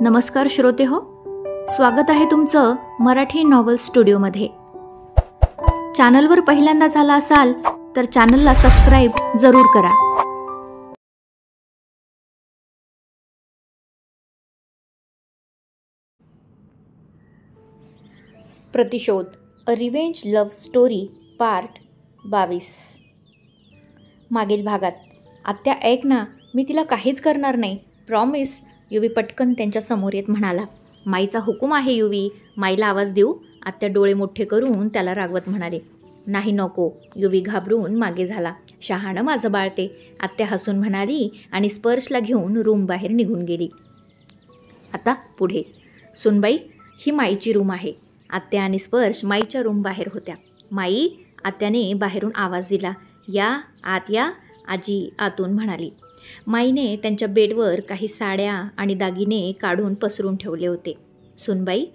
नमस्कार श्रोते हो, स्वागत आहे तुमचं मराठी नॉव्हल स्टुडिओमध्ये. चॅनलवर पहिल्यांदा झाला असाल तर चॅनलला सबस्क्राईब जरूर करा. प्रतिशोध, अ रिव्हेंज लव्ह स्टोरी, पार्ट 22. मागील भागात. आत्या ऐक ना, मी तिला काहीच करणार नाही, प्रॉमिस. युवी पटकन त्यांच्या समोर येत म्हणाला. माईचा हुकूम आहे युवी. माईला आवाज देऊ? आत्या डोळे मोठे करून त्याला रागवत म्हणाले. नाही नको. युवी घाबरून मागे झाला. शहाणं माझं बाळते, आत्या हसून म्हणाली आणि स्पर्शला घेऊन रूम बाहेर निघून गेली. आता पुढे. सुनबाई, ही माईची रूम आहे. आत्या आणि स्पर्श माईच्या रूम बाहेर होत्या. माई, आत्याने बाहेरून आवाज दिला. या आत या, आजी आतून म्हणाली. माईने त्यांच्या बेडवर काही साड्या आणि दागिने काढून पसरून ठेवले होते. सुनबाई,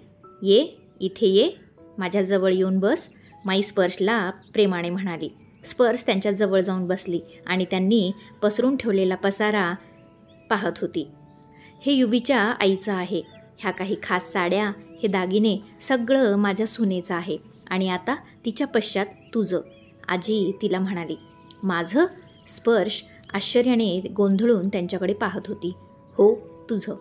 ये इथे ये, माझ्याजवळ येऊन बस, माई स्पर्शला प्रेमाने म्हणाली. स्पर्श त्यांच्याजवळ जाऊन बसली आणि त्यांनी पसरून ठेवलेला पसारा पाहत होती. हे युवीच्या आईचं आहे. ह्या काही खास साड्या, हे दागिने सगळं माझ्या सुनेचं आहे आणि आता तिच्या पश्चात तुझं, आजी तिला म्हणाली. माझं? स्पर्श आश्चर्याने गोंधळून त्यांच्याकडे पाहत होती. हो, तुझं.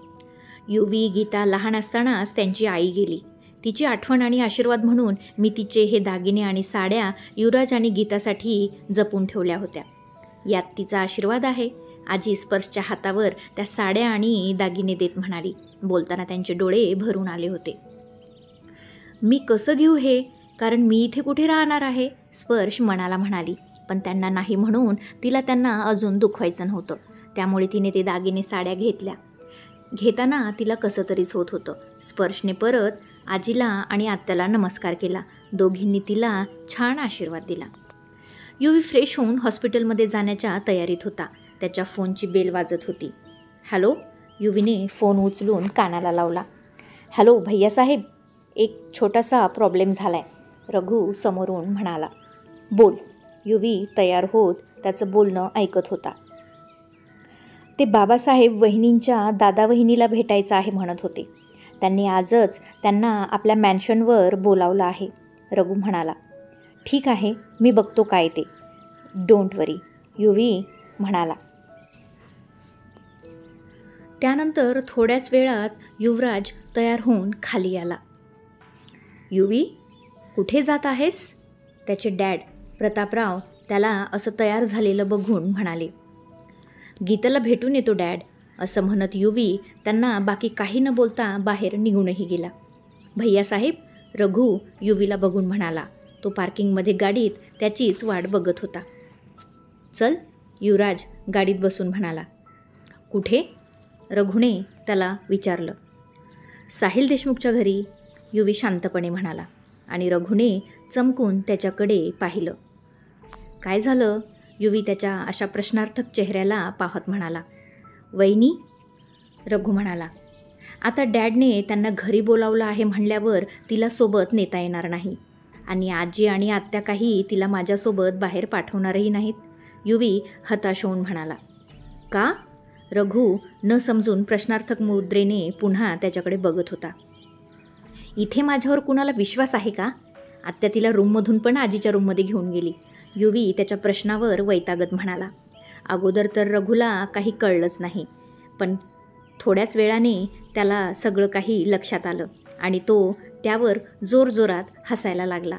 युवी, गीता लहान असतानाच त्यांची आई गेली. तिची आठवण आणि आशीर्वाद म्हणून मी तिचे हे दागिने आणि साड्या युवराज आणि गीतासाठी जपून ठेवल्या होत्या. यात तिचा आशीर्वाद आहे, आजी स्पर्शच्या हातावर त्या साड्या आणि दागिने देत म्हणाली. बोलताना त्यांचे डोळे भरून आले होते. मी कसं घेऊ हे, कारण मी इथे कुठे राहणार आहे, स्पर्श मनाला म्हणाली. पण त्यांना नाही म्हणून तिला त्यांना अजून दुखवायचं नव्हतं. त्यामुळे तिने ते दागिने साड्या घेतल्या. घेताना तिला कसं तरीच होत होतं. स्पर्शने परत आजीला आणि आत्याला नमस्कार केला. दोघींनी तिला छान आशीर्वाद दिला. युवी फ्रेश होऊन हॉस्पिटलमध्ये जाण्याच्या तयारीत होता. त्याच्या फोनची बेल वाजत होती. हॅलो. युवीने फोन उचलून कानाला लावला. हॅलो भैयासाहेब, एक छोटासा प्रॉब्लेम झाला आहे, रघु समोरून म्हणाला. बोल. युवी तयार होत त्याचं बोलणं ऐकत होता. ते बाबासाहेब वहिनींच्या दादा वहिनीला भेटायचं आहे म्हणत होते. त्यांनी आजच त्यांना आपल्या मॅन्शनवर बोलावलं आहे, रघु म्हणाला. ठीक आहे, मी बघतो काय ते. डोंट वरी, युवी म्हणाला. त्यानंतर थोड्याच वेळात युवराज तयार होऊन खाली आला. युवी, कुठे जात आहेस? त्याचे डॅड प्रतापराव त्याला असं तयार झालेलं बघून म्हणाले. गीताला भेटून येतो डॅड, असं म्हणत युवी त्यांना बाकी काही न बोलता बाहेर निघूनही गेला. भैयासाहेब, रघु युवीला बघून म्हणाला. तो पार्किंगमध्ये गाडीत त्याचीच वाट बघत होता. चल, युवराज गाडीत बसून म्हणाला. कुठे? रघुने त्याला विचारलं. साहिल देशमुखच्या घरी, युवी शांतपणे म्हणाला आणि रघुने चमकून त्याच्याकडे पाहिलं. काय झालं? युवी त्याच्या अशा प्रश्नार्थक चेहऱ्याला पाहत म्हणाला. वहिनी, रघु म्हणाला. आता डॅडने त्यांना घरी बोलावलं आहे म्हणल्यावर तिला सोबत नेता येणार नाही आणि आजी आणि आत्या काही तिला माझ्यासोबत बाहेर पाठवणारही नाहीत, युवी हताश होऊन म्हणाला. का? रघु न समजून प्रश्नार्थक मुद्रेने पुन्हा त्याच्याकडे बघत होता. इथे माझ्यावर कुणाला विश्वास आहे का? आत्या तिला रूममधून पण आजीच्या रूममध्ये घेऊन गेली, युवी त्याच्या प्रश्नावर वैतागत म्हणाला. अगोदर तर रघुला काही कळलंच नाही, पण थोड्याच वेळाने त्याला सगळं काही लक्षात आलं आणि तो त्यावर जोरजोरात हसायला लागला.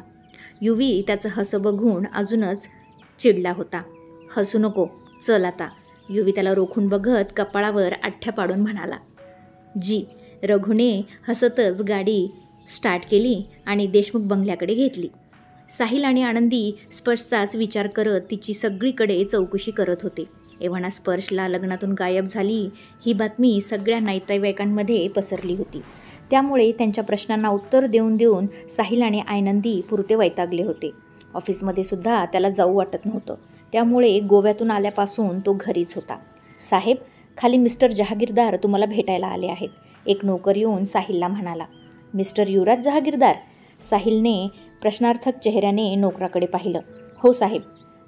युवी त्याचं हसं बघून अजूनच चिडला होता. हसू नको, चल आता, युवी त्याला रोखून बघत कपाळावर आठ्या पाडून म्हणाला. जी. रघुने हसतच गाडी स्टार्ट केली आणि देशमुख बंगल्याकडे घेतली. साहिल आणि आनंदी स्पर्शचाच विचार करत तिची सगळीकडे चौकशी करत होते. एव्हाना स्पर्शला लग्नातून गायब झाली ही बातमी सगळ्या नातेवाईकांमध्ये पसरली होती. त्यामुळे त्यांच्या प्रश्नांना उत्तर देऊन देऊन साहिल आणि आनंदी पुरते वैतागले होते. ऑफिसमध्ये सुद्धा त्याला जाऊ वाटत नव्हतं. त्यामुळे गोव्यातून आल्यापासून तो घरीच होता. साहेब, खाली मिस्टर जहागीरदार तुम्हाला भेटायला आले आहेत, एक नोकर येऊन साहिलला म्हणाला. मिस्टर युवराज जहागीरदार? साहिलने प्रश्नार्थक चेहऱ्याने नोकराकडे पाहिलं. हो साहेब,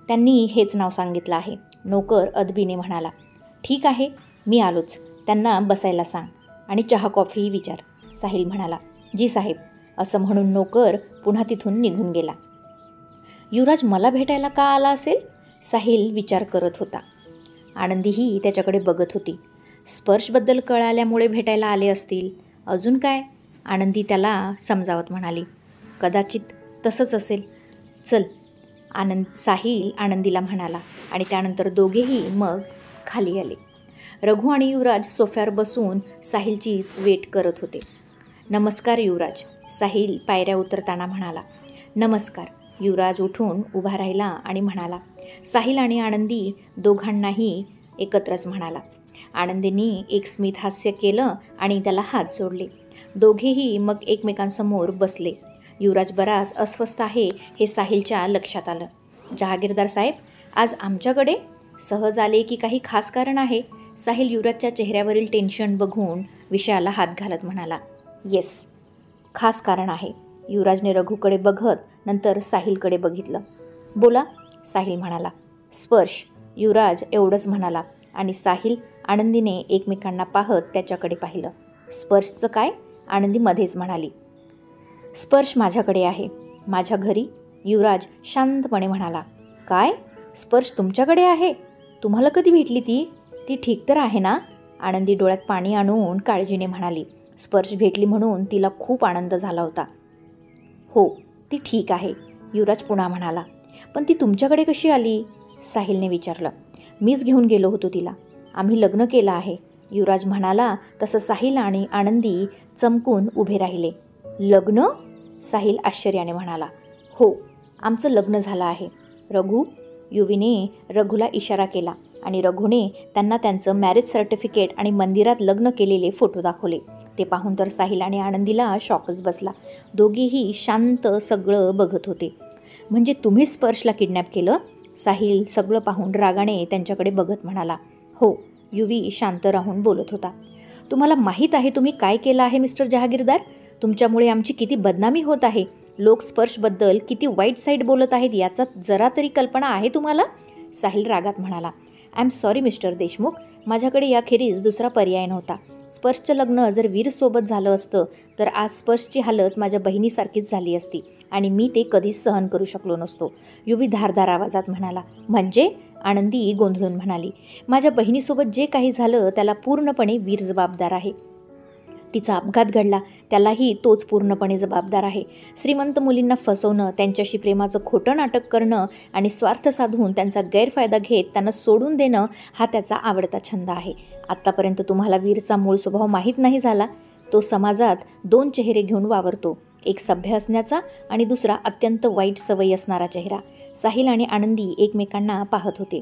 त्यांनी हेच नाव सांगितलं आहे, नोकर अदबीने म्हणाला. ठीक आहे, मी आलोच, त्यांना बसायला सांग. आणि चहा कॉफीही विचार, साहिल म्हणाला. जी साहेब, असं म्हणून नोकर पुन्हा तिथून निघून गेला. युवराज मला भेटायला का आला असेल? साहिल विचार करत होता. आनंदीही त्याच्याकडे बघत होती. स्पर्शबद्दल कळाल्यामुळे भेटायला आले असतील. अजून काय? आनंदी त्याला समजावत म्हणाली. कदाचित तसंच असेल. चल, साहिल आनंदीला म्हणाला आणि त्यानंतर दोघेही मग खाली आले. रघु आणि युवराज सोफ्यावर बसून साहिलचीच वेट करत होते. नमस्कार युवराज, साहिल पायऱ्या उतरताना म्हणाला. नमस्कार. युवराज उठून उभा राहिला आणि म्हणाला. साहिल आणि आनंदी दोघांनाही एकत्रच म्हणाला. आनंदीने एक स्मित हास्य केलं आणि त्याला हात जोडले. दोघेही मग एकमेकांसमोर बसले. युवराज बराच अस्वस्थ आहे हे साहिलच्या लक्षात आलं. जहागीरदार साहेब, आज आमच्याकडे सहज आले की काही खास कारण आहे? साहिल युवराजच्या चेहऱ्यावरील टेन्शन बघून विषयाला हात घालत म्हणाला. येस, खास कारण आहे. युवराजने रघुकडे बघत नंतर साहिलकडे बघितलं. बोला, साहिल म्हणाला. स्पर्श, युवराज एवढंच म्हणाला आणि साहिल आनंदीने एकमेकांना पाहत त्याच्याकडे पाहिलं. स्पर्शचं काय? आनंदी मध्येच म्हणाली. स्पर्श माझ्याकडे आहे, माझ्या घरी. युवराज शांतपणे म्हणाला. काय? स्पर्श तुमच्याकडे आहे? तुम्हाला कधी भेटली ती? ती ठीक तर आहे ना? आनंदी डोळ्यात पाणी आणून काळजीने म्हणाली. स्पर्श भेटली म्हणून तिला खूप आनंद झाला होता. हो, ती ठीक आहे, युवराज पुन्हा म्हणाला. पण ती तुमच्याकडे कशी आली? साहिलने विचारलं. मीच घेऊन गेलो होतो तिला. आम्ही लग्न केलं आहे, युवराज म्हणाला. तसं साहिल आणि आनंदी चमकून उभे राहिले. लग्न? साहिल आश्चर्याने म्हणाला. हो, आमचं लग्न झालं आहे. रघु, युवीने रघुला इशारा केला आणि रघुने त्यांना त्यांचं मॅरेज सर्टिफिकेट आणि मंदिरात लग्न केलेले फोटो दाखवले. ते पाहून तर साहिल आणि आनंदीला शॉकच बसला. दोघेही शांत सगळं बघत होते. म्हणजे तुम्हीच स्पर्शला किडनॅप केलं? साहिल सगळं पाहून रागाने त्यांच्याकडे बघत म्हणाला. हो, युवी शांत राहून बोलत होता. तुम्हाला माहीत आहे तुम्ही काय केलं आहे मिस्टर जहागीरदार? तुमच्यामुळे आमची किती बदनामी होत आहे. लोक स्पर्शबद्दल किती वाईट साईड बोलत आहेत याचा जरा तरी कल्पना आहे तुम्हाला? साहिल रागात म्हणाला. I am sorry mister Deshmukh, माझ्याकडे याखेरीज दुसरा पर्याय नव्हता. स्पर्शचं लग्न जर वीरसोबत झालं असतं तर आज स्पर्शची हालत माझ्या बहिणीसारखीच झाली असती आणि मी ते कधीच सहन करू शकलो नसतो, युवी धारदार आवाजात म्हणाला. म्हणजे? आनंदी गोंधळून म्हणाली. माझ्या बहिणीसोबत जे काही झालं त्याला पूर्णपणे वीर जबाबदार आहे. तिचा अपघात घडला त्यालाही तोच पूर्णपणे जबाबदार आहे. श्रीमंत मुलींना फसवणं, त्यांच्याशी प्रेमाचं खोटं नाटक करणं आणि स्वार्थ साधून त्यांचा गैरफायदा घेत त्यांना सोडून देणं हा त्याचा आवडता छंद आहे. आत्तापर्यंत तुम्हाला वीरचा मूळ स्वभाव माहीत नाही झाला. तो समाजात दोन चेहरे घेऊन वावरतो, एक सभ्य असण्याचा आणि दुसरा अत्यंत वाईट सवयी असणारा चेहरा. साहिल आणि आनंदी एकमेकांना पाहत होते.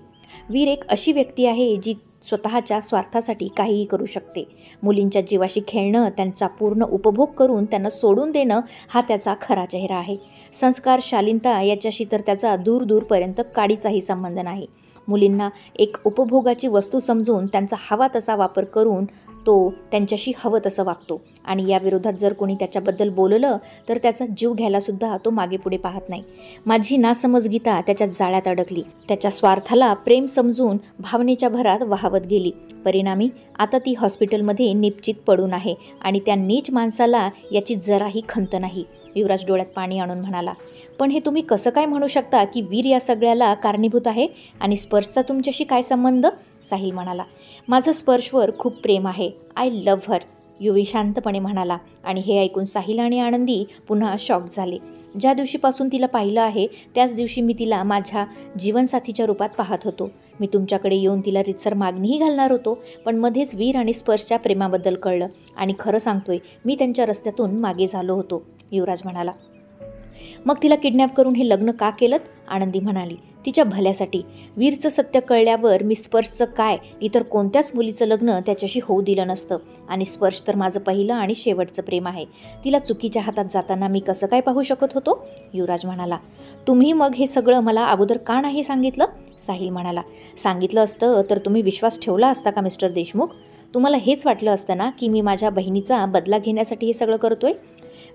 वीर एक अशी व्यक्ती आहे जी स्वतःच्या स्वार्थासाठी काहीही करू शकते. मुलींच्या जीवाशी खेळणं, त्यांचा पूर्ण उपभोग करून त्यांना सोडून देणं हा त्याचा खरा चेहरा आहे. संस्कार, शालीनता याच्याशी तर त्याचा दूरपर्यंत काडीचाही संबंध नाही. मुलींना एक उपभोगाची वस्तू समजून त्यांचा हवा तसा वापर करून तो त्यांच्याशी हवं तसं वागतो आणि या विरोधात जर कोणी त्याच्याबद्दल बोललं तर त्याचा जीव घ्यायलासुद्धा तो मागे पुढे पाहत नाही. माझी नासमज गीता त्याच्या जाळ्यात अडकली. त्याच्या स्वार्थाला प्रेम समजून भावनेच्या भरात वाहवत गेली. परिणामी आता ती हॉस्पिटलमध्ये निपचित पडून आहे आणि त्या नीच माणसाला याची जराही खंत नाही, युवराज डोळ्यात पाणी आणून म्हणाला. पण हे तुम्ही कसं काय म्हणू शकता की वीर या सगळ्याला कारणीभूत आहे आणि स्पर्शचा तुमच्याशी काय संबंध? साहिल म्हणाला. माझं स्पर्शवर खूप प्रेम आहे. आय लव्ह हर, युवी शांतपणे म्हणाला. आणि हे ऐकून साहिल आणि आनंदी पुन्हा शॉक झाले. ज्या दिवशीपासून तिला पाहिलं आहे त्याच दिवशी मी तिला माझ्या जीवनसाथीच्या रूपात पाहत होतो. मी तुमच्याकडे येऊन तिला रितसर मागणीही घालणार होतो, पण मध्येच वीर आणि स्पर्शच्या प्रेमाबद्दल कळलं आणि खरं सांगतोय मी त्यांच्या रस्त्यातून मागे झालो होतो, युवराज म्हणाला. मग तिला किडनॅप करून हे लग्न का केलं? आनंदी म्हणाली. तिच्या भल्यासाठी. वीरचं सत्य कळल्यावर मी स्पर्शचं काय इतर कोणत्याच मुलीचं लग्न त्याच्याशी होऊ दिलं नसतं आणि स्पर्श तर माझं पहिलं आणि शेवटचं प्रेम आहे. तिला चुकीच्या हातात जाताना मी कसं काय पाहू शकत होतो? युवराज म्हणाला. तुम्ही मग हे सगळं मला अगोदर का नाही सांगितलं? साहिल म्हणाला. सांगितलं असतं तर तुम्ही विश्वास ठेवला असता का मिस्टर देशमुख? तुम्हाला हेच वाटलं असतं ना की मी माझ्या बहिणीचा बदला घेण्यासाठी हे सगळं करतोय?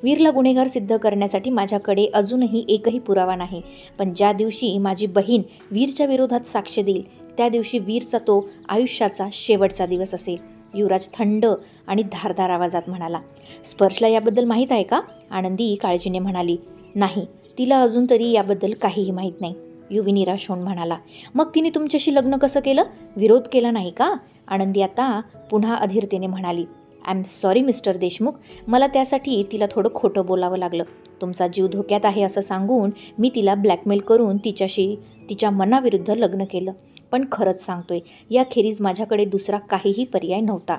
वीरला गुन्हेगार सिद्ध करण्यासाठी माझ्याकडे अजूनही एकही पुरावा नाही, पण ज्या दिवशी माझी बहीण वीरच्या विरोधात साक्ष देईल त्या दिवशी वीरचा तो आयुष्याचा शेवटचा दिवस असेल. युवराज थंड आणि धारदार आवाजात म्हणाला. स्पर्शला याबद्दल माहीत आहे का? आनंदी काळजीने म्हणाली. नाही, तिला अजून तरी याबद्दल काहीही माहीत नाही. युवी निराश होऊन म्हणाला. मग तिने तुमच्याशी लग्न कसं केलं? विरोध केला नाही का? आनंदी आता पुन्हा अधीरतेने म्हणाली. I am sorry mister Deshmukh, मला त्यासाठी तिला थोडं खोटं बोलावं लागलं. तुमचा जीव धोक्यात आहे असं सांगून मी तिला ब्लॅकमेल करून तिच्या मनाविरुद्ध लग्न केलं. पण खरंच सांगतोय, याखेरीज माझ्याकडे दुसरा काहीही पर्याय नव्हता.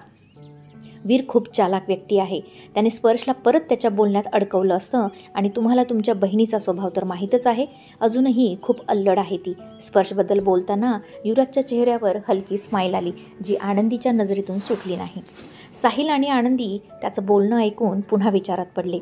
वीर खूप चालाक व्यक्ती आहे. त्याने स्पर्शला परत त्याच्या बोलण्यात अडकवलं असतं. आणि तुम्हाला तुमच्या बहिणीचा स्वभाव तर माहीतच आहे. अजूनही खूप अल्लड आहे ती. स्पर्शबद्दल बोलताना युवराजच्या चेहऱ्यावर हलकी स्माईल आली, जी आनंदीच्या नजरेतून सुटली नाही. साहिल आणि आनंदी त्याचं बोलणं ऐकून पुन्हा विचारात पडले.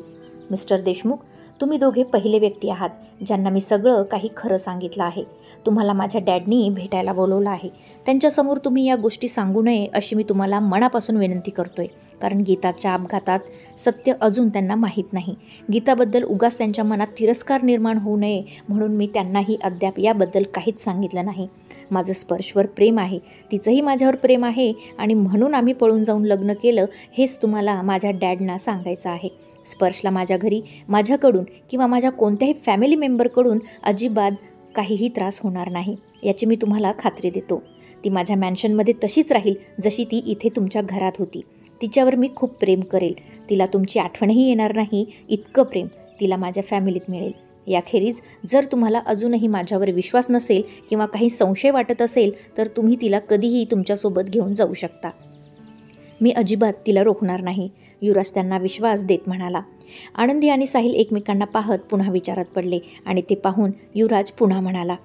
मिस्टर देशमुख, तुम्ही दोघे पहिले व्यक्ती आहात ज्यांना मी सगळं काही खरं सांगितलं आहे. तुम्हाला माझ्या डॅडनी भेटायला बोलवलं आहे. त्यांच्यासमोर तुम्ही या गोष्टी सांगू नये अशी मी तुम्हाला मनापासून विनंती करतोय. कारण गीताच्या अपघातात सत्य अजून त्यांना माहीत नाही. गीताबद्दल उगाच त्यांच्या मनात तिरस्कार निर्माण होऊ नये म्हणून मी त्यांनाही अद्याप याबद्दल काहीच सांगितलं नाही. माझं स्पर्शवर प्रेम आहे, तिचंही माझ्यावर प्रेम आहे आणि म्हणून आम्ही पळून जाऊन लग्न केलं हेच तुम्हाला माझ्या डॅडना सांगायचं आहे. स्पर्शला माझ्या घरी माझ्याकडून किंवा माझ्या कोणत्याही फॅमिली मेंबरकडून अजिबात काहीही त्रास होणार नाही याची मी तुम्हाला खात्री देतो. ती माझ्या मॅन्शनमध्ये तशीच राहील जशी ती इथे तुमच्या घरात होती. तिच्यावर मी खूप प्रेम करेल. तिला तुमची आठवणही येणार नाही इतकं प्रेम तिला माझ्या फॅमिलीत मिळेल. याखेरीज जर तुम्हाला अजूनही माझ्यावर विश्वास नसेल किंवा काही संशय वाटत असेल तर तुम्ही तिला कधीही तुमच्यासोबत घेऊन जाऊ शकता. मी अजिबात तिला रोखणार नाही, युवराज त्यांना विश्वास देत म्हणाला. आनंदी आणि साहिल एकमेकांना पाहत पुन्हा विचारात पडले आणि ते पाहून युवराज पुन्हा म्हणाला.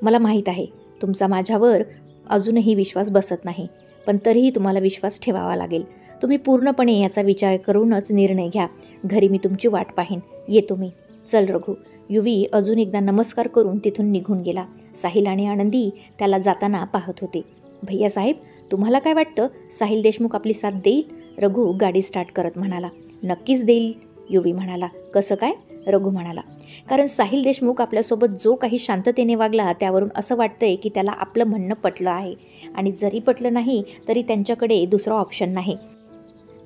मला माहीत आहे तुमचा माझ्यावर अजूनही विश्वास बसत नाही, पण तरीही तुम्हाला विश्वास ठेवावा लागेल. तुम्ही पूर्णपणे याचा विचार करूनच निर्णय घ्या. घरी मी तुमची वाट पाहीन. येतो मी. चल रघु. युवी अजून एकदा नमस्कार करून तिथून निघून गेला. साहिल आणि आनंदी त्याला जाताना पाहत होते. भैयासाहेब, तुम्हाला काय वाटतं? साहिल देशमुख आपली साथ देईल? रघु गाडी स्टार्ट करत म्हणाला. नक्कीच देईल, युवी म्हणाला. कसं काय? रघु म्हणाला. कारण साहिल देशमुख आपल्यासोबत जो काही शांततेने वागला त्यावरून असं वाटतंय की त्याला आपलं म्हणणं पटलं आहे. आणि जरी पटलं नाही तरी त्यांच्याकडे दुसरा ऑप्शन नाही.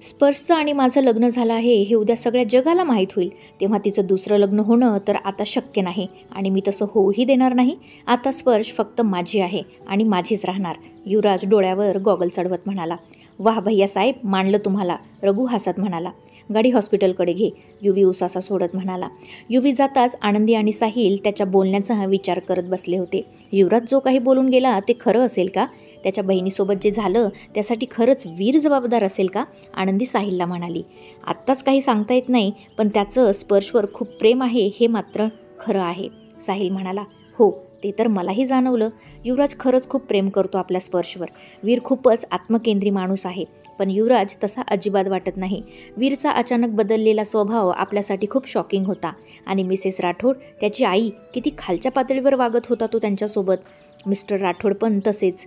स्पर्शचं आणि माझं लग्न झालं आहे हे उद्या सगळ्या जगाला माहीत होईल. तेव्हा तिचं दुसरं लग्न होणं तर आता शक्य नाही आणि मी तसं होऊही देणार नाही. आता स्पर्श फक्त माझी आहे आणि माझीच राहणार. युवराज डोळ्यावर गॉगल चढवत म्हणाला. वाह भैयासाहेब, मानलं तुम्हाला, रघु हसत म्हणाला. गाडी हॉस्पिटलकडे घे, युवी उसासा सोडत म्हणाला. युवी जाताच आनंदी आणि साहिल त्याच्या बोलण्याचा विचार करत बसले होते. युवराज जो काही बोलून गेला ते खरं असेल का? त्याच्या बहिणीसोबत जे झालं त्यासाठी खरंच वीर जबाबदार असेल का? आनंदी साहिलला म्हणाली. आत्ताच काही सांगता येत नाही, पण त्याचं स्पर्शवर खूप प्रेम आहे हे मात्र खरं आहे. साहिल म्हणाला. हो, ते तर मलाही जाणवलं. युवराज खरंच खूप प्रेम करतो आपल्या स्पर्शवर. वीर खूपच आत्मकेंद्री माणूस आहे, पण युवराज तसा अजिबात वाटत नाही. वीरचा अचानक बदललेला स्वभाव आपल्यासाठी खूप शॉकिंग होता. आणि मिसेस राठोड, त्याची आई, किती खालच्या पातळीवर वागत होता तो त्यांच्यासोबत. मिस्टर राठोड पण तसेच.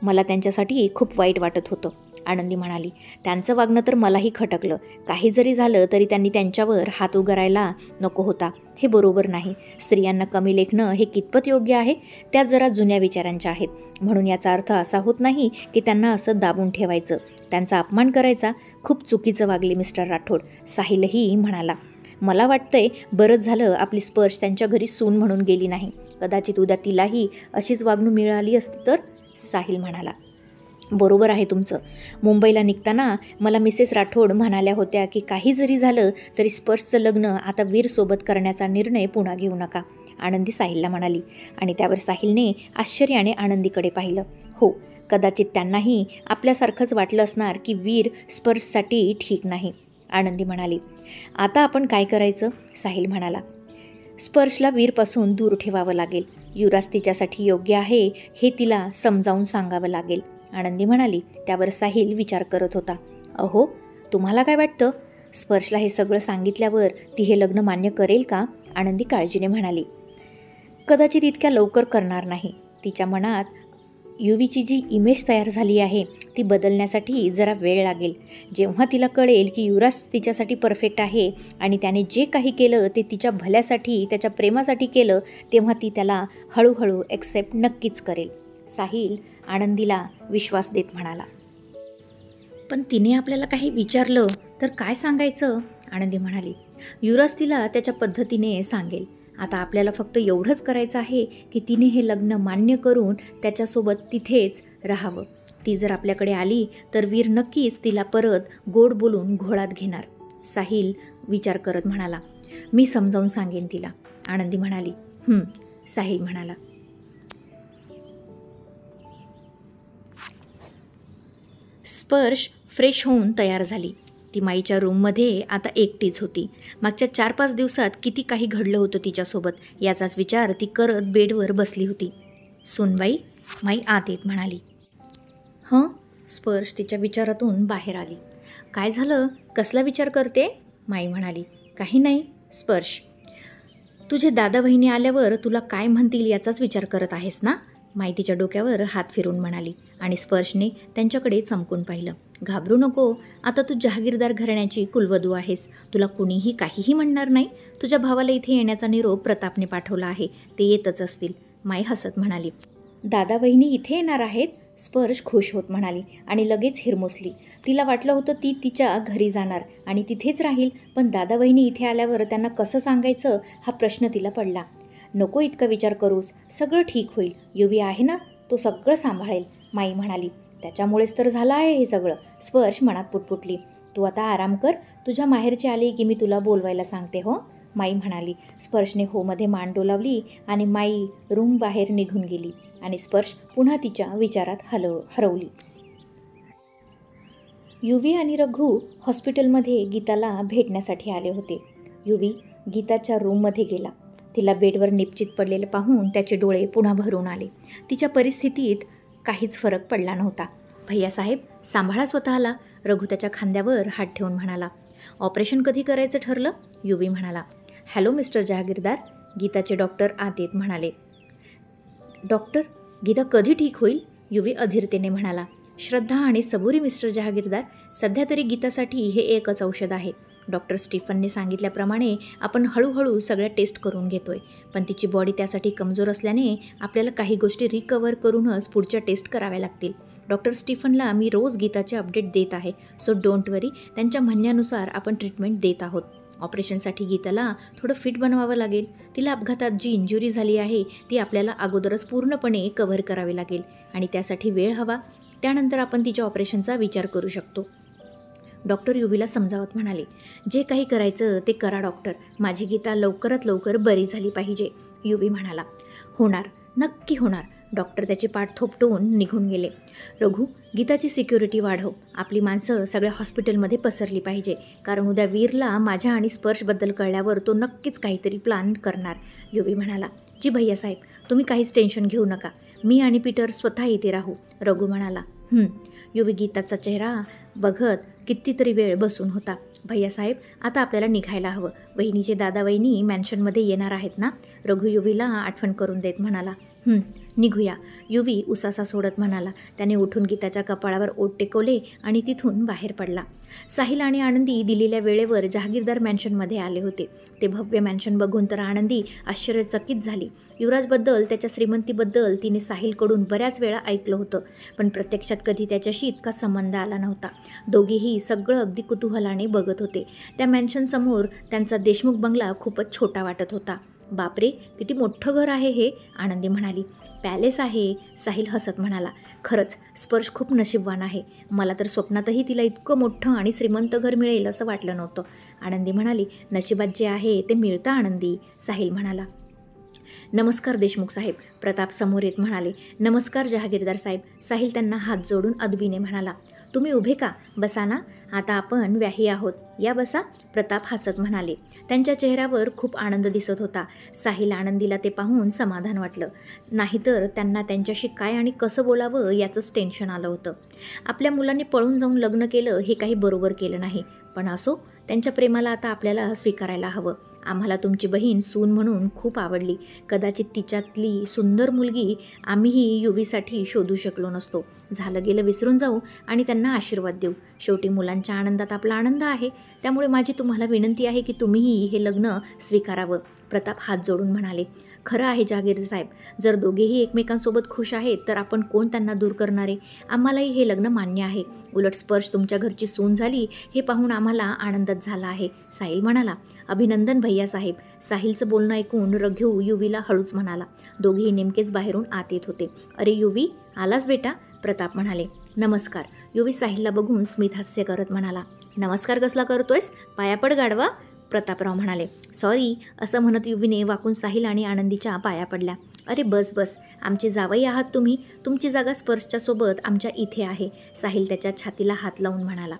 मला त्यांच्यासाठी खूप वाईट वाटत होतं, आनंदी म्हणाली. त्यांचं वागणं तर मलाही खटकलं. काही जरी झालं तरी त्यांनी त्यांच्यावर हात उगारायला नको होता. हे बरोबर नाही. स्त्रियांना कमी लेखणं हे कितपत योग्य आहे? त्या जरा जुन्या विचारांच्या आहेत. म्हणून याचा अर्थ असा होत नाही की त्यांना असं दाबून ठेवायचं, त्यांचा अपमान करायचा. खूप चुकीचं वागले मिस्टर राठोड, साहिलही म्हणाला. मला वाटतंय बरंच झालं आपली स्पर्श त्यांच्या घरी सून म्हणून गेली नाही. कदाचित उद्या तिलाही अशीच वागणूक मिळाली असती तर, साहिल म्हणाला. बरोबर आहे तुमचं. मुंबईला निघताना मला मिसेस राठोड म्हणाल्या होत्या की काही जरी झालं तरी स्पर्शचं लग्न आता वीरसोबत करण्याचा निर्णय पुन्हा घेऊ नका, आनंदी साहिलला म्हणाली. आणि त्यावर साहिलने आश्चर्याने आनंदीकडे पाहिलं. हो, कदाचित त्यांनाही आपल्यासारखंच वाटलं असणार की वीर स्पर्शसाठी ठीक नाही, आनंदी म्हणाली. आता आपण काय करायचं? साहिल म्हणाला. स्पर्शला वीरपासून दूर ठेवावं लागेल. युवराज तिच्यासाठी योग्य आहे हे तिला समजावून सांगावं लागेल, आनंदी म्हणाली. त्यावर साहिल विचार करत होता. अहो, तुम्हाला काय वाटतं? स्पर्शला हे सगळं सांगितल्यावर ती हे लग्न मान्य करेल का? आनंदी काळजीने म्हणाली. कदाचित इतक्या लवकर करणार नाही. तिच्या मनात युवीची जी इमेज तयार झाली आहे ती बदलण्यासाठी जरा वेळ लागेल. जेव्हा तिला कळेल की युवराज तिच्यासाठी परफेक्ट आहे आणि त्याने जे काही केलं ते तिच्या भल्यासाठी, त्याच्या प्रेमासाठी केलं, तेव्हा ती त्याला हळूहळू ॲक्सेप्ट नक्कीच करेल, साहिल आनंदीला विश्वास देत म्हणाला. पण तिने आपल्याला काही विचारलं तर काय सांगायचं? आनंदी म्हणाली. युवराज तिला त्याच्या पद्धतीने सांगेल. आता आपल्याला फक्त एवढंच करायचं आहे की तिने हे लग्न मान्य करून त्याच्यासोबत तिथेच राहावं. ती जर आपल्याकडे आली तर वीर नक्कीच तिला परत गोड बोलून घोळात घेणार. साहिल विचार करत म्हणाला. मी समजावून सांगेन तिला. आनंदी म्हणाली. साहिल म्हणाला. स्पर्श फ्रेश होऊन तयार झाली. ती माईच्या रूममध्ये आता एकटीच होती. मागच्या 4-5 दिवसात किती काही घडलं होतं तिच्यासोबत याचाच विचार ती करत बेडवर बसली होती. सुनबाई, माई आत येत म्हणाली. स्पर्श तिच्या विचारातून बाहेर आली. काय झालं? कसला विचार करते? माई म्हणाली. काही नाही. स्पर्श, तुझे दादा वहिनी आल्यावर तुला काय म्हणतील याचाच विचार करत आहेस ना? माई तिच्या डोक्यावर हात फिरवून म्हणाली आणि स्पर्शने त्यांच्याकडे चमकून पाहिलं. घाबरू नको, आता तू जहागीरदार घराण्याची कुलवधू आहेस. तुला कुणीही काहीही म्हणणार नाही. तुझ्या भावाला इथे येण्याचा निरोप प्रतापने पाठवला आहे. ते येतच असतील. माई हसत म्हणाली. दादा वहिनी इथे येणार आहेत? स्पर्श खुश होत म्हणाली आणि लगेच हिरमोसली. तिला वाटलं होतं ती तिच्या घरी जाणार आणि तिथेच राहील, पण दादा वहिनी इथे आल्यावर त्यांना कसं सांगायचं हा प्रश्न तिला पडला. नको इतका विचार करूस, सगळं ठीक होईल. युवी आहे ना, तो सगळं सांभाळेल. माई म्हणाली. त्याच्यामुळेच तर झालं आहे हे सगळं. स्पर्श मनात पुटपुटली. तू आता आराम कर. तुझ्या माहेरची आली की मी तुला बोलवायला सांगते हो, माई म्हणाली. स्पर्शने होमध्ये मान डोलावली आणि माई रूम बाहेर निघून गेली आणि स्पर्श पुन्हा तिच्या विचारात हरवली. युवी आणि रघु हॉस्पिटलमध्ये गीताला भेटण्यासाठी आले होते. युवी गीताच्या रूममध्ये गेला. तिला बेडवर निपचित पडलेलं पाहून त्याचे डोळे पुन्हा भरून आले. तिच्या परिस्थितीत काहीच फरक पडला नव्हता. भैयासाहेब, सांभाळा स्वतःला, रघु त्याच्या खांद्यावर हात ठेवून म्हणाला. ऑपरेशन कधी करायचं ठरलं? युवी म्हणाला. हॅलो मिस्टर जहागीरदार, गीताचे डॉक्टर आत येत म्हणाले. डॉक्टर, गीता कधी ठीक होईल? युवी अधीरतेने म्हणाला. श्रद्धा आणि सबुरी मिस्टर जहागीरदार. सध्या तरी गीतासाठी हे एकच औषध आहे. डॉक्टर स्टीफनने सांगितल्याप्रमाणे आपण हळूहळू सगळ्या टेस्ट करून घेतोय, पण तिची बॉडी त्यासाठी कमजोर असल्याने आपल्याला काही गोष्टी रिकवर करूनच पुढच्या टेस्ट कराव्या लागतील. डॉक्टर स्टीफनला मी रोज गीताचे अपडेट देत आहे, सो डोंट वरी. त्यांच्या म्हणण्यानुसार आपण ट्रीटमेंट देत आहोत. ऑपरेशनसाठी गीताला थोडं फिट बनवावं लागेल. तिला अपघातात जी इंजुरी झाली आहे ती आपल्याला अगोदरच पूर्णपणे कव्हर करावी लागेल आणि त्यासाठी वेळ हवा. त्यानंतर आपण तिच्या ऑपरेशनचा विचार करू शकतो. डॉक्टर युवीला समजावत म्हणाले. जे काही करायचं ते करा डॉक्टर. माझी गीता लवकरात लवकर बरी झाली पाहिजे. युवी म्हणाला. होणार, नक्की होणार. डॉक्टर त्याची पाठ थोपटवून निघून गेले. रघु, गीताची सिक्युरिटी वाढव. आपली माणसं सगळ्या हॉस्पिटलमध्ये पसरली पाहिजे, कारण उद्या वीरला माझ्या आणि स्पर्शबद्दल कळल्यावर तो नक्कीच काहीतरी प्लॅन करणार. युवी म्हणाला. जी भैयासाहेब, तुम्ही काहीच टेन्शन घेऊ नका. मी आणि पीटर स्वतः इथे राहू. रघु म्हणाला. युवी गीताचा चेहरा बघत कितीतरी वेळ बसून होता. भैयासाहेब, आता आपल्याला निघायला हवं. वहिनीचे दादा वहिनी मॅन्शनमध्ये येणार आहेत ना? रघु युवीला आठवण करून देत म्हणाला. निघूया. युवी उसासा सोडत म्हणाला. त्याने उठून गीताच्या कपाळावर ओठ टेकवले आणि तिथून बाहेर पडला. साहिल आणि आनंदी दिलेल्या वेळेवर जहागीरदार मॅन्शनमध्ये आले होते. ते भव्य मॅन्शन बघून तर आनंदी आश्चर्यचकित झाली. युवराजबद्दल, त्याच्या श्रीमंतीबद्दल तिने साहिलकडून बऱ्याच वेळा ऐकलं होतं, पण प्रत्यक्षात कधी त्याच्याशी इतका संबंध आला नव्हता. दोघेही सगळं अगदी कुतूहलाने बघत होते. त्या मॅन्शनसमोर त्यांचा देशमुख बंगला खूपच छोटा वाटत होता. बापरे, किती मोठं घर आहे हे, आनंदी म्हणाली. पॅलेस आहे, साहिल हसत म्हणाला. खरंच स्पर्श खूप नशीबवान आहे. मला तर स्वप्नातही तिला इतकं मोठं आणि श्रीमंत घर मिळेल असं वाटलं नव्हतं. आनंदी म्हणाली. नशिबात जे आहे ते मिळतं आनंदी, साहिल म्हणाला. नमस्कार देशमुख साहेब, प्रताप समोर येत म्हणाले. नमस्कार जहागीरदार साहेब, साहिल त्यांना हात जोडून अदबीने म्हणाला. तुम्ही उभे का? बसा ना, आता आपण व्याही आहोत, या बसा, प्रताप हसत म्हणाले. त्यांच्या चेहऱ्यावर खूप आनंद दिसत होता. साहिल आनंदीला ते पाहून समाधान वाटलं. नाहीतर त्यांना त्यांच्याशी काय आणि कसं बोलावं याचंच टेन्शन आलं होतं. आपल्या मुलांनी पळून जाऊन लग्न केलं हे काही बरोबर केलं नाही, पण असो, त्यांच्या प्रेमाला आता आपल्याला स्वीकारायला हवं. आम्हाला तुमची बहीण सून म्हणून खूप आवडली. कदाचित तिच्यातली सुंदर मुलगी आम्हीही युवीसाठी शोधू शकलो नसतो. झालं गेलं विसरून जाऊ आणि त्यांना आशीर्वाद देऊ. शेवटी मुलांच्या आनंदात आपला आनंद आहे. त्यामुळे माझी तुम्हाला विनंती आहे की तुम्हीही हे लग्न स्वीकारावं, प्रताप हात जोडून म्हणाले. खरं आहे जहागीर साहेब, जर दोघेही एकमेकांसोबत खुश आहेत तर आपण कोण त्यांना दूर करणारे. आम्हालाही हे लग्न मान्य आहे. उलट स्पर्श तुमच्या घरची सून झाली हे पाहून आम्हाला आनंदच झाला आहे. साहिल म्हणाला. अभिनंदन भैयासाहेब. साहिलचं बोलणं ऐकून रघु युवीला हळूच म्हणाला. दोघेही नेमकेच बाहेरून आत येत होते. अरे युवी, आलास बेटा, प्रताप म्हणाले. नमस्कार. युवी साहिलला बघून स्मित हास्य करत म्हणाला. नमस्कार कसला करतोयस, पाया पड गाढवा, प्रतापराव म्हणाले. सॉरी, असं म्हणत युवीने वाकून साहिल आणि आनंदीच्या पाया पडल्या. अरे बस बस, आमचे जावई आहात तुम्ही, तुमची जागा स्पर्शच्या सोबत आमच्या इथे आहे, साहिल त्याच्या छातीला हात लावून म्हणाला.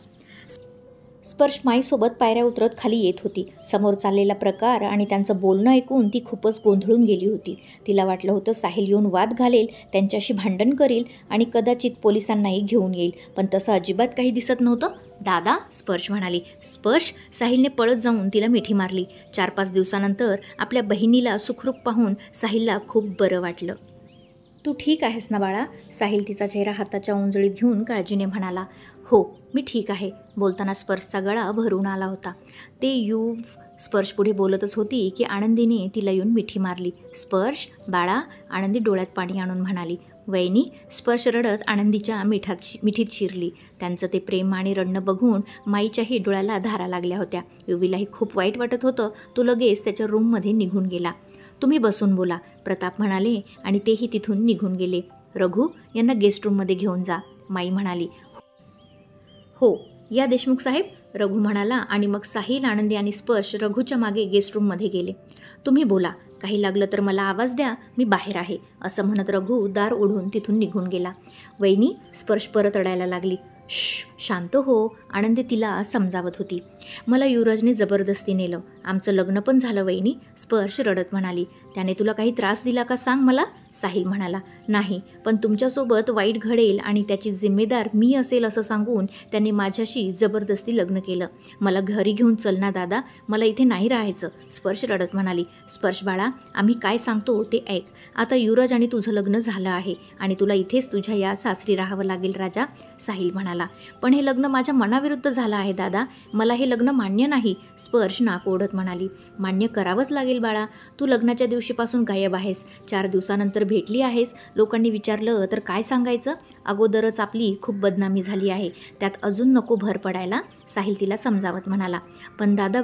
स्पर्श माईसोबत पायऱ्या उतरत खाली येत होती. समोर चाललेला प्रकार आणि त्यांचं बोलणं ऐकून ती खूपच गोंधळून गेली होती. तिला वाटलं होतं साहिल येऊन वाद घालेल, त्यांच्याशी भांडण करील आणि कदाचित पोलिसांनाही घेऊन येईल, पण तसं अजिबात काही दिसत नव्हतं. दादा, स्पर्श म्हणाली. स्पर्श, साहिलने पळत जाऊन तिला मिठी मारली. 4-5 दिवसानंतर आपल्या बहिणीला सुखरूप पाहून साहिलला खूप बरं वाटलं. तू ठीक आहेस ना बाळा, साहिल तिचा चेहरा हाताच्या उंजळीत घेऊन काळजीने म्हणाला. हो, मी ठीक आहे. बोलताना स्पर्शचा गळा भरून आला होता. ते स्पर्श पुढे बोलतच होती की आनंदीने तिला येऊन मिठी मारली. स्पर्श, बाळा, आनंदी डोळ्यात पाणी आणून म्हणाली. वहिनी, स्पर्श रडत आनंदीच्या मिठीत शिरली. त्यांचं ते प्रेम आणि रडणं बघून माईच्याही डोळ्याला धारा लागल्या होत्या. युवीलाही खूप वाईट वाटत होतं. तो लगेच त्याच्या रूममध्ये निघून गेला. तुम्ही बसून बोला, प्रताप म्हणाले आणि तेही तिथून निघून गेले. रघु, यांना गेस्ट रूममध्ये घेऊन जा, माई म्हणाली. हो, या देशमुख साहेब, रघु म्हणाला आणि मग साहिल, आनंदी आणि स्पर्श रघुच्या मागे गेस्ट रूममध्ये गेले. तुम्ही बोला, काही लागलं तर मला आवाज द्या, मी बाहेर आहे, असं म्हणत रघु दार ओढून तिथून निघून गेला. वहिनी, स्पर्श परत रडायला लागली. शांत हो, आनंदी तिला समजावत होती. मला युवराजने जबरदस्ती नेलं, आमचं लग्न पण झालं वहिनी, स्पर्श रडत म्हणाली. त्याने तुला काही त्रास दिला का सांग मला, साहिल म्हणाला. नाही, पण तुमच्यासोबत वाईट घडेल आणि त्याची जिम्मेदार मी असेल असं सांगून त्यांनी माझ्याशी जबरदस्ती लग्न केलं. मला घरी घेऊन चल ना दादा, मला इथे नाही राहायचं, स्पर्श रडत म्हणाली. स्पर्श बाळा, आम्ही काय सांगतो ते ऐक. आता युवराज आणि तुझं लग्न झालं आहे आणि तुला इथेच तुझ्या या सासरी राहावं लागेल राजा, साहिल म्हणाला. पण हे लग्न माझ्या मनाविरुद्ध झालं आहे दादा, मला हे लग्न मान्य नाही, स्पर्श नाक ओढत म्हणाली. मान्य करावंच लागेल बाळा, तू लग्नाच्या दिवशीपासून गायब आहेस, 4 दिवसानंतर भेटली आहेस, लोकांनी विचारलं तर काय सांगायचं, अगोदरच आपली खूप बदनामी झाली आहे, त्यात अजून नको भर पडायला, साहिल तिला समजावत म्हणाला. पण दादा,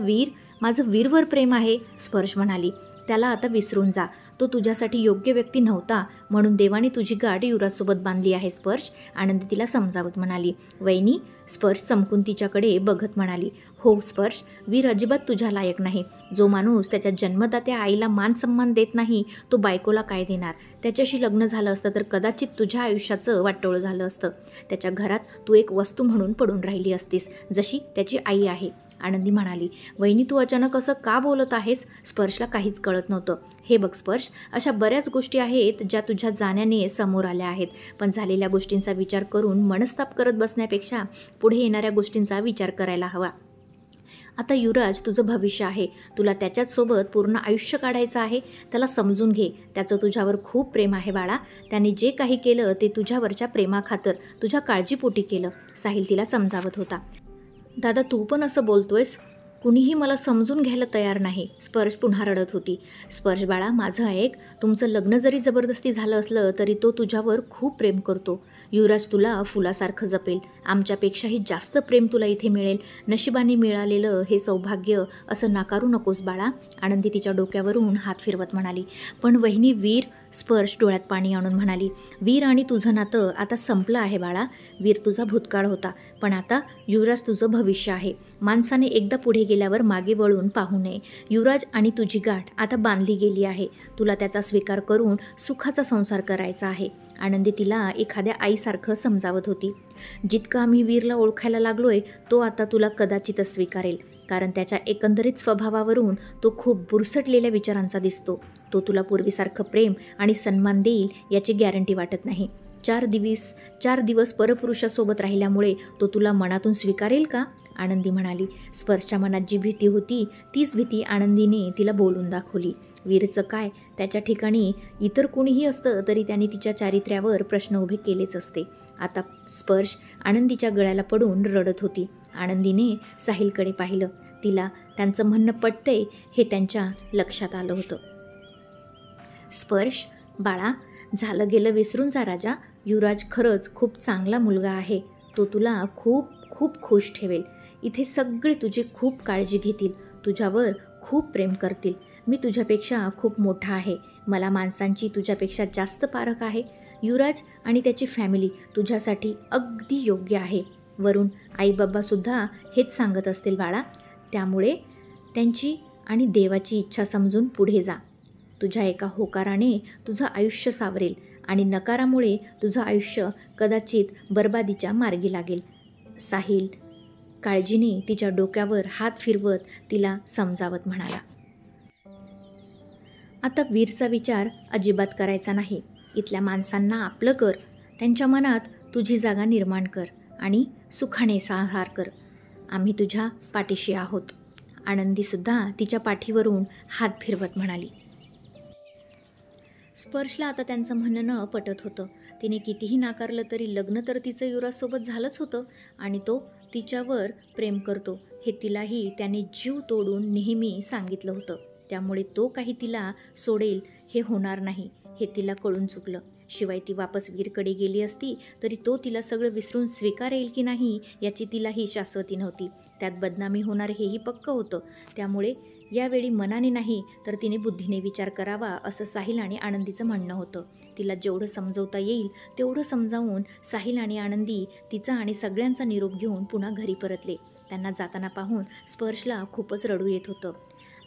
माझं वीरवर प्रेम आहे, स्पर्श म्हणाली. त्याला आता विसरून जा, तो तुझ्यासाठी योग्य व्यक्ती नव्हता, म्हणून देवाने तुझी गाठ युवराजसोबत बांधली आहे, स्पर्श, आनंदी तिला समजावत म्हणाली. वहिनी, स्पर्श चमकून तिच्याकडे बघत म्हणाली. हो स्पर्श, वीर अजिबात तुझ्या लायक नाही. जो माणूस त्याच्या जन्मदात्या आईला मान सन्मान देत नाही, तो बायकोला काय देणार. त्याच्याशी लग्न झालं असतं तर कदाचित तुझ्या आयुष्याचं वाटोळं झालं असतं. त्याच्या घरात तू एक वस्तू म्हणून पडून राहिली असतीस, जशी त्याची आई आहे, आनंदी म्हणाली. वहिनी, तू अचानक असं का बोलत आहेस, स्पर्शला काहीच कळत नव्हतं. हे बघ स्पर्श, अशा बऱ्याच गोष्टी आहेत ज्या तुझ्या जाण्याने समोर आल्या आहेत, पण झालेल्या गोष्टींचा विचार करून मनस्ताप करत बसण्यापेक्षा पुढे येणाऱ्या गोष्टींचा विचार करायला हवा. आता युवराज तुझं भविष्य आहे, तुला त्याच्याचसोबत पूर्ण आयुष्य काढायचं आहे. त्याला समजून घे, त्याचं तुझ्यावर खूप प्रेम आहे बाळा. त्याने जे काही केलं ते तुझ्यावरच्या प्रेमाखातर, तुझ्या काळजीपोटी केलं, साहिल तिला समजावत होता. दादा, तू पण असं बोलतोयस, कुणीही मला समजून घ्यायला तयार नाही, स्पर्श पुन्हा रडत होती. स्पर्श बाळा, माझं ऐक, तुमचं लग्न जरी जबरदस्ती झालं असलं तरी तो तुझ्यावर खूप प्रेम करतो. युवराज तुला फुलासारखं जपेल, आमच्यापेक्षाही जास्त प्रेम तुला इथे मिळेल. नशिबाने मिळालेलं हे सौभाग्य असं नाकारू नकोस बाळा, आनंदी तिच्या डोक्यावरून हात फिरवत म्हणाली. पण वहिनी, वीर, स्पर्श डोळ्यात पाणी आणून म्हणाली. वीर आणि तुझं नातं आता संपलं आहे बाळा. वीर तुझा भूतकाळ होता, पण आता युवराज तुझं भविष्य आहे. माणसाने एकदा पुढे गेल्यावर मागे वळून पाहू नये. युवराज आणि तुझी गाठ आता बांधली गेली आहे, तुला त्याचा स्वीकार करून सुखाचा संसार करायचा आहे, आनंदी तिला एखाद्या आईसारखं समजावत होती. जितकं आम्ही वीरला ओळखायला लागलोय, तो आता तुला कदाचितच स्वीकारेल, कारण त्याच्या एकंदरीत स्वभावावरून तो खूप बुरसटलेल्या विचारांचा दिसतो. तो तुला पूर्वीसारखं प्रेम आणि सन्मान देईल याची गॅरंटी वाटत नाही. 4 दिवस परपुरुषासोबत राहिल्यामुळे तो तुला मनातून स्वीकारेल का, आनंदी म्हणाली. स्पर्शच्या मनात जी भीती होती तीच भीती आनंदीने तिला बोलून दाखवली. वीरचं काय, त्याच्या ठिकाणी इतर कोणीही असतं तरी त्यांनी तिच्या चारित्र्यावर प्रश्न उभे केलेच असते. आता स्पर्श आनंदीच्या गळ्याला पडून रडत होती. आनंदीने साहिलकडे पाहिलं. तिला त्यांचं म्हणणं पटतंय हे त्यांच्या लक्षात आलं होतं. स्पर्श, बाळा, झालं गेलं विसरून जा राजा. युवराज खरंच खूप चांगला मुलगा आहे. तो तुला खूप खूप खुश ठेवेल. इथे सगळे तुझी खूप काळजी घेतील, तुझ्यावर खूप प्रेम करतील. मी तुझ्यापेक्षा खूप मोठा आहे. मला माणसांची तुझ्यापेक्षा जास्त पारख आहे. युवराज आणि त्याची फॅमिली तुझ्यासाठी अगदी योग्य आहे. वरून आईबाबासुद्धा हेच सांगत असतील बाळा. त्यामुळे त्यांची आणि देवाची इच्छा समजून पुढे जा. तुझ्या एका होकाराने तुझं आयुष्य सावरेल आणि नकारामुळे तुझं आयुष्य कदाचित बर्बादीच्या मार्गी लागेल. साहिल काळजीने तिच्या डोक्यावर हात फिरवत तिला समजावत म्हणाला. आता वीरचा विचार अजिबात करायचा नाही. इथल्या माणसांना आपलं कर, त्यांच्या मनात तुझी जागा निर्माण कर आणि सुखाने संहार कर. आम्ही तुझ्या पाठीशी आहोत. आनंदीसुद्धा तिच्या पाठीवरून हात फिरवत म्हणाली. स्पर्शला आता त्यांचं म्हणणं पटत होतं. तिने कितीही नाकारलं तरी लग्न तर तिचं युवराजसोबत झालंच होतं आणि तो तिच्यावर प्रेम करतो हे तिलाही त्याने जीव तोडून नेहमी सांगितलं होतं. त्यामुळे तो काही तिला सोडेल हे होणार नाही हे तिला कळून चुकलं. शिवाय ती वापस वीरकडे गेली असती तरी तो तिला सगळं विसरून स्वीकारेल की नाही याची तिलाही शाश्वती नव्हती. त्यात बदनामी होणार हेही पक्क होतं. त्यामुळे यावेळी मनाने नाही तर तिने बुद्धीने विचार करावा असं साहिल आणि आनंदीचं म्हणणं होतं. तिला जेवढं समजवता येईल तेवढं समजावून साहिल आणि आनंदी तिचा आणि सगळ्यांचा निरोप घेऊन पुन्हा घरी परतले. त्यांना जाताना पाहून स्पर्शला खूपच रडू येत होतं.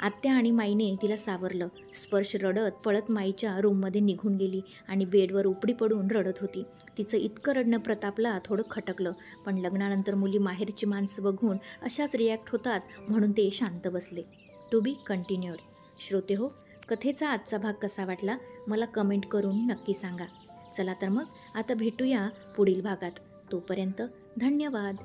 आत्या आणि माईने तिला सावरलं. स्पर्श रडत पळत माईच्या रूममध्ये निघून गेली आणि बेडवर उपडी पडून रडत होती. तिचं इतकं रडणं प्रतापला थोडं खटकलं, पण लग्नानंतर मुली माहेरची माणसं बघून अशाच रिॲक्ट होतात म्हणून ते शांत बसले. To be continued. श्रोते हो, कथेचा आजचा भाग कसा वाटला मला कमेंट करून नक्की सांगा. चला तर मग आता भेटूया पुढील भागात. तोपर्यंत धन्यवाद.